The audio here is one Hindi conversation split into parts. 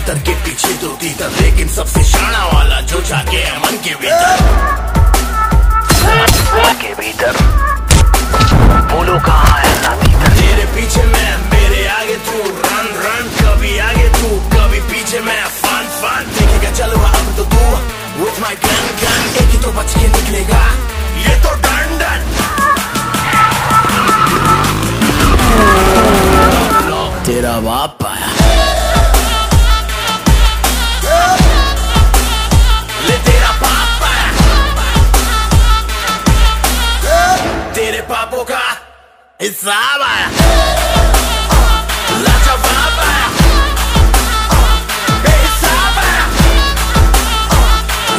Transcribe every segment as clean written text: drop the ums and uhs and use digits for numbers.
तीतर के पीछे दो तीतर, लेकिन सबसे शाना वाला जो जाके है मन के भीतर। मन के भीतर बोलो कहाँ है ना तीतर। तेरे पीछे मैं, मेरे आगे तू, रन रन, कभी आगे तू कभी पीछे मैं, फन फन देखेगा चलो अब तो तू। With my gun gun एक ही तो बच के निकलेगा, ये तो डन डन। तेरा बाप आया, ले तेरा बाप आया, तेरे पापों का हिसाब आया, लाजवाब आया, बेहिसाब आया,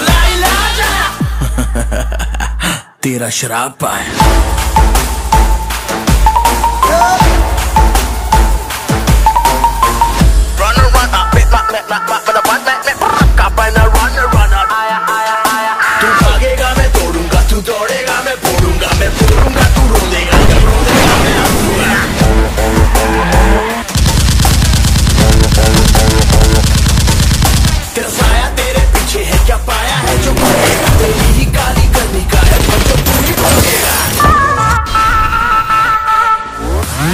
लाइलाज आया, तेरा शराब आया। तू भागेगा मैं तोड़ूंगा, तू दौड़ेगा मैं फोड़ूंगा, मैं फोड़ूंगा तू रोदेगा, जब रोदेगा मैं हंसूंगा। तेरा साया तेरे पीछे है, क्या पाया है जो भागेगा, तेरी ही गाली करनी का है जो तू ही भागेगा।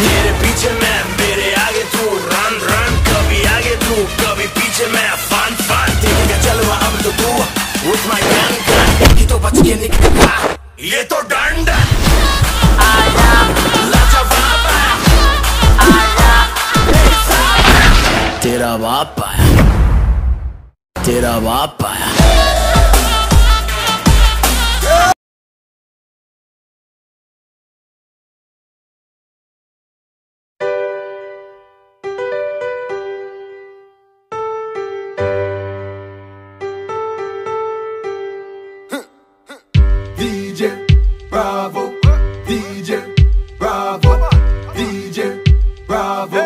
तेरे पीछे मैं, मेरे आगे तू, रन रन, कभी आगे तू कभी पीछे मैं, फन फन देखेगा चलो अब तो तू। With my gun gun एक ही तो बच के निकलेगा, ये तो डन डन आया, लाजवाब आया, बेहिसाब आया, तेरा बाप आया, तेरा बाप आया। Bravo, DJ Bravo, DJ Bravo,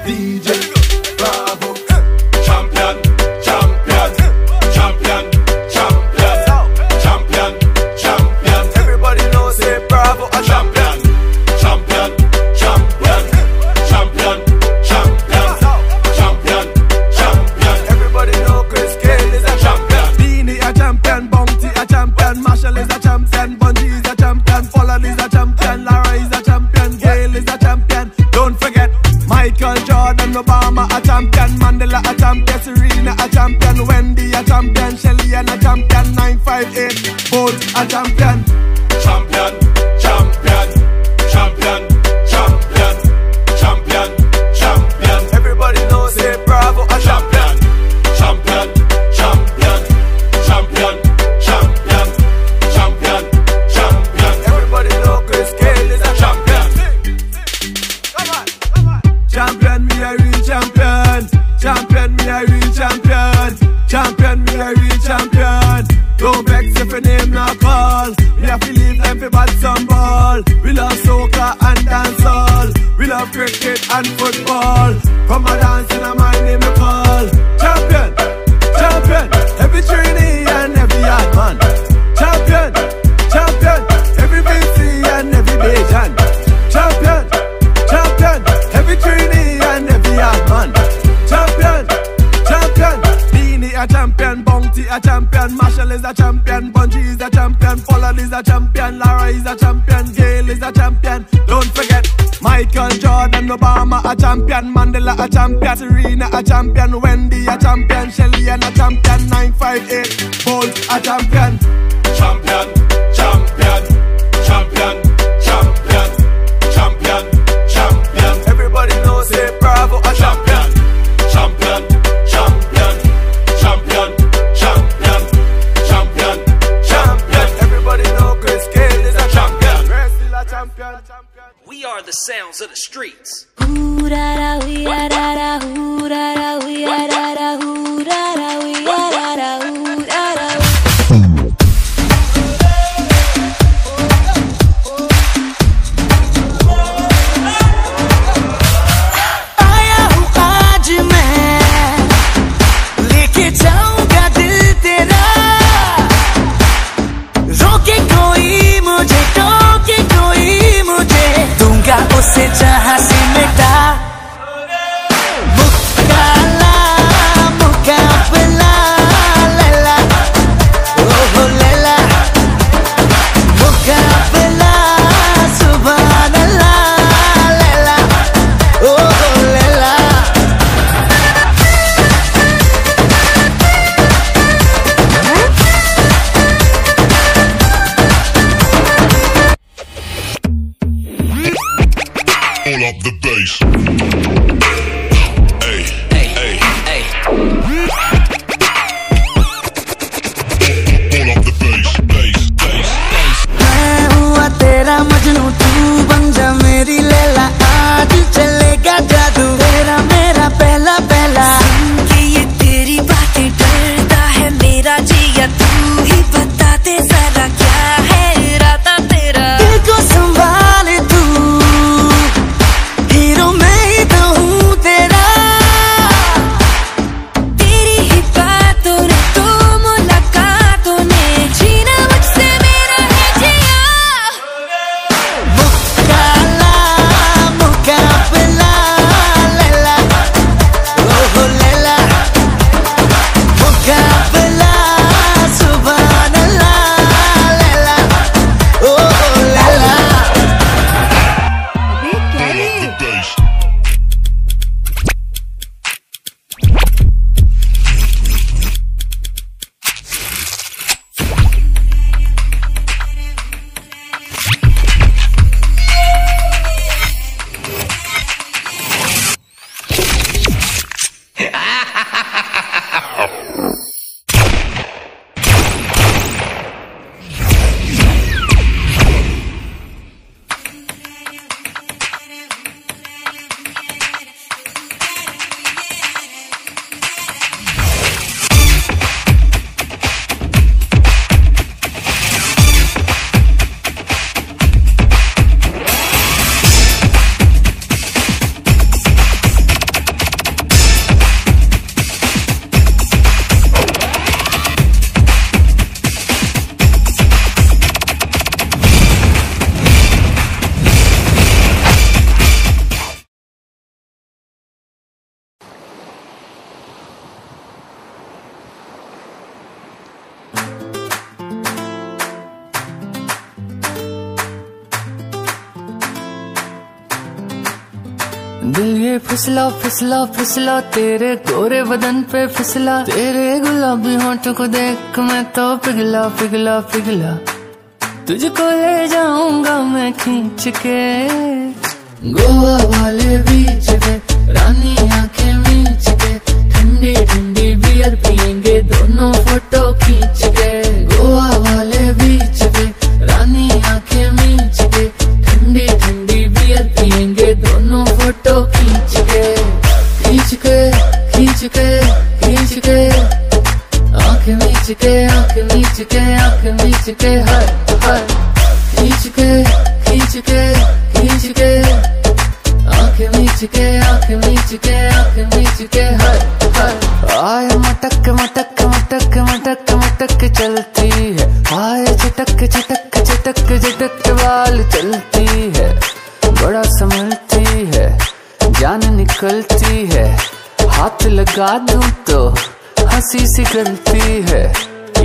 DJ Bravo. Champion, champion, champion, champion, champion, champion. Everybody knows say Bravo a champion. Champion, champion, champion, champion, champion, champion. Everybody know Chris Gayle is a champion. Beanie a champion, Bounty a champion, Marshall is a champion, Bungie is a champion, Pollard is a champion, Lara is a champion, Gayle is a champion. Don't forget Michael Jordan, Obama a champion, Mandela a champion, Serena a champion, Wendy a champion, Shelly and a champion, 958 Bolt a champion. Champion, champion, champion, champion, champion, champion. Everybody knows say Bravo a champion. Champion, champion, champion, champion, champion, champion. Everybody know Chris Gayle is a champion. Come on, come on. Champion, me a real champion. Champion, me a real champion. Champion, me a real champion. Don't vex if your name not call. We have to leave them for bad some ball. We love soccer and dancehall. We love cricket and football. Come a dance and a man name me call. Champion, champion, every trainee and every hard man. Champion, champion, every BC and every Bajan. Champion, champion, every trainee and every hard man. Champion, champion, Beanie a champion, Bounty a champion, Marshall is a champion, Bungie is a champion, Pollard is a champion, Lara is a champion, Gayle is a champion. Don't forget Michael Jordan, Obama a champion, Mandela a champion, Serena a champion, Wendy a champion, Shelly and a champion, 958 Bolt a champion. Champion, champion, champion, champion, champion, champion. Everybody knows say Bravo a champion. Champion, champion, champion, champion, champion, champion. Everybody know Chris Gayle is a champion. Chris still a champion. We are the sounds of the streets. फिसला फिसला फिसला, तेरे गोरे बदन पे फिसला, तेरे गुलाबी होंठ को देख मैं तो पिघला पिघला पिघला। तुझको ले जाऊंगा मैं खींच के गोवा वाले बीच पे, रानी आंखें मीच के, ठंडी ठंडी बियर पियेंगे दोनों फोटो खींच के। गोवा वाले बीच पे, रानी आंखें मीच के, ठंडी ठंडी बियर पियेंगे दोनों फोटो खींच के। खींच के खींच के खींच के, आंखें मीच के आंखें मीच के आंखें मीच के, हर हर खींच के खींच के खींच के, आंखें मीच के आंखें मीच के आंखें मीच के, हर हर। आय मटक मटक मटक मटक मटक चलती है, आय चटक चटक चटक चटक बाल चलती है, बड़ा संभलती है, जान निकलती है, हाथ लगा दूं तो हंसी सी गलती है,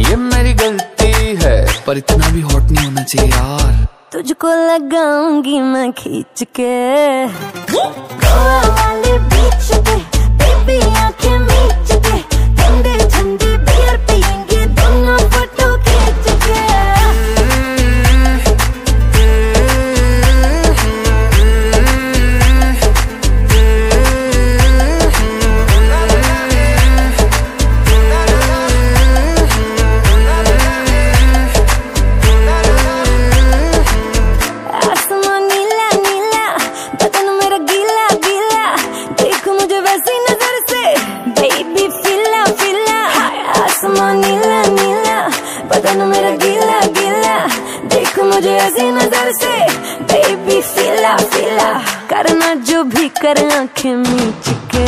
ये मेरी गलती है, पर इतना भी हॉट नहीं होना चाहिए यार। तुझको लगाऊंगी मैं खींच के गोवा वाले बीच पे, बेबी आंखें मीच के, ठंडे ठंडे बियर पियेंगे दोनों फोटो खींच के। नीला नीला बदन मेरा गीला गीला, देखो मुझे ऐसी नजर से, बेबी फीला फीला, करना जो भी कर आंखें मीच के।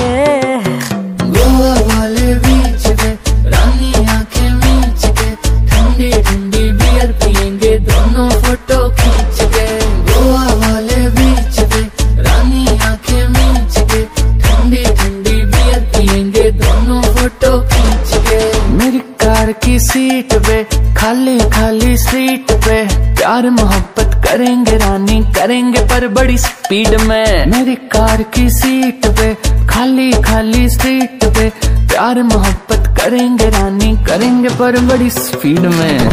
गोवा वाले बीच पे, रानी आंखें मीच के, ठंडी ठंडी बियर पियेंगे दोनों फोटो खींच के। गोवा वाले बीच पे, रानी आंखें मीच के, ठंडी ठंडी बियर पियेंगे दोनों फोटो खींच के। मेरी कार की सीट पे, खाली खाली सीट पे, प्यार मोहब्बत करेंगे रानी करेंगे पर बड़ी स्पीड में। मेरी कार की सीट पे, खाली खाली सीट पे, प्यार मोहब्बत करेंगे रानी करेंगे पर बड़ी स्पीड में।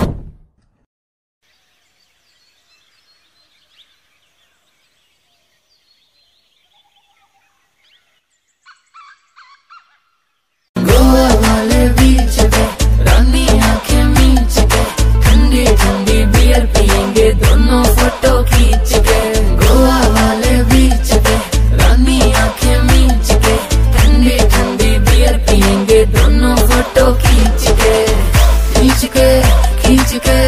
गोवा वाले बीच पे, रानी आंखें मीच के, ठंडी ठंडी बियर पियेंगे दोनों फोटो खींच के। गोवा वाले बीच पे, रानी आंखें मीच के, ठंडी ठंडी बियर पियेंगे दोनों फोटो खींच के। खींच के खींच के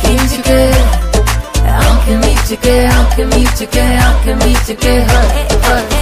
खींच के, आंखें मीच के आंखें मीच के आंखें मीच के, हर हर।